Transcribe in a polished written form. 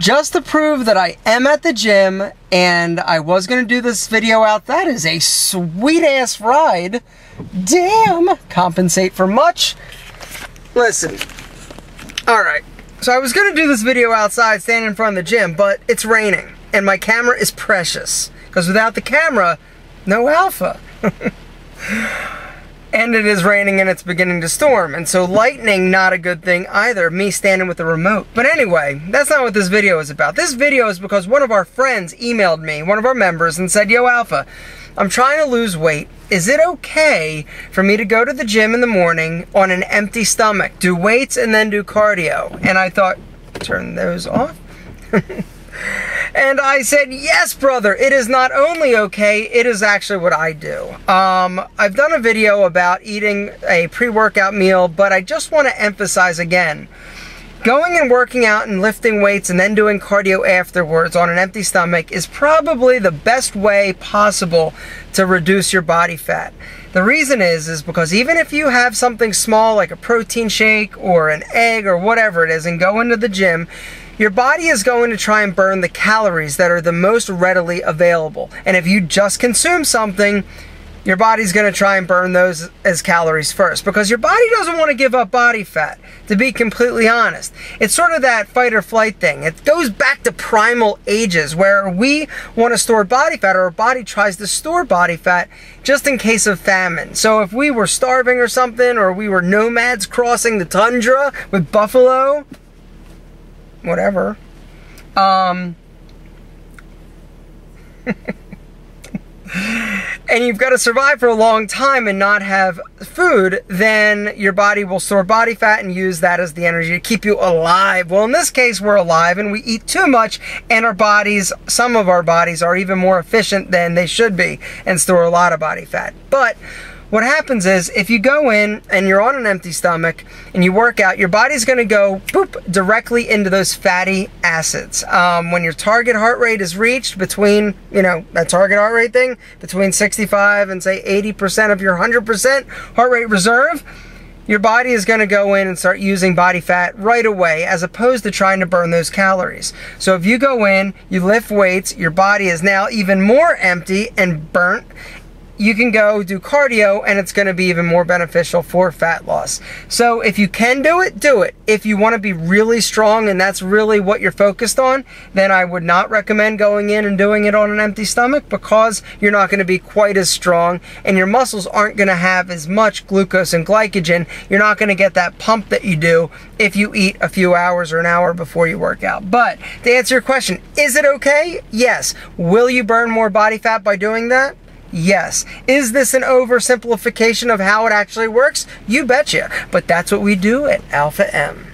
just to prove that I am at the gym and I was going to do this video out. That is a sweet ass ride. Damn. Compensate for much. Listen. Alright. So I was going to do this video outside standing in front of the gym, but it's raining and my camera is precious. Because without the camera, no alpha. And it is raining and it's beginning to storm. And so lightning, not a good thing either. Me standing with the remote. But anyway, that's not what this video is about. This video is because one of our friends emailed me, one of our members, and said, "Yo, Alpha, I'm trying to lose weight. Is it okay for me to go to the gym in the morning on an empty stomach, do weights and then do cardio?" And I thought, turn those off. And I said, yes, brother, it is not only okay, it is actually what I do. I've done a video about eating a pre-workout meal, but I just want to emphasize again, going and working out and lifting weights and then doing cardio afterwards on an empty stomach is probably the best way possible to reduce your body fat. The reason is because even if you have something small like a protein shake or an egg or whatever it is and go into the gym, your body is going to try and burn the calories that are the most readily available. And if you just consume something, your body's going to try and burn those as calories first, because your body doesn't want to give up body fat, to be completely honest. It's sort of that fight or flight thing. It goes back to primal ages where we want to store body fat, or our body tries to store body fat just in case of famine. So if we were starving or something, or we were nomads crossing the tundra with buffalo, whatever, and you've got to survive for a long time and not have food, then your body will store body fat and use that as the energy to keep you alive. Well, in this case, we're alive and we eat too much, and our bodies, some of our bodies, are even more efficient than they should be and store a lot of body fat. But what happens is, if you go in and you're on an empty stomach and you work out, your body's going to go boop directly into those fatty acids. When your target heart rate is reached, between, that target heart rate thing, between 65 and say 80% of your 100% heart rate reserve, your body is going to go in and start using body fat right away, as opposed to trying to burn those calories. So if you go in, you lift weights, your body is now even more empty and burnt. You can go do cardio and it's going to be even more beneficial for fat loss. So if you can do it, do it. If you want to be really strong and that's really what you're focused on, then I would not recommend going in and doing it on an empty stomach, because you're not going to be quite as strong and your muscles aren't going to have as much glucose and glycogen. You're not going to get that pump that you do if you eat a few hours or an hour before you work out. But to answer your question, is it okay? Yes. Will you burn more body fat by doing that? Yes. Is this an oversimplification of how it actually works? You betcha. But that's what we do at Alpha M.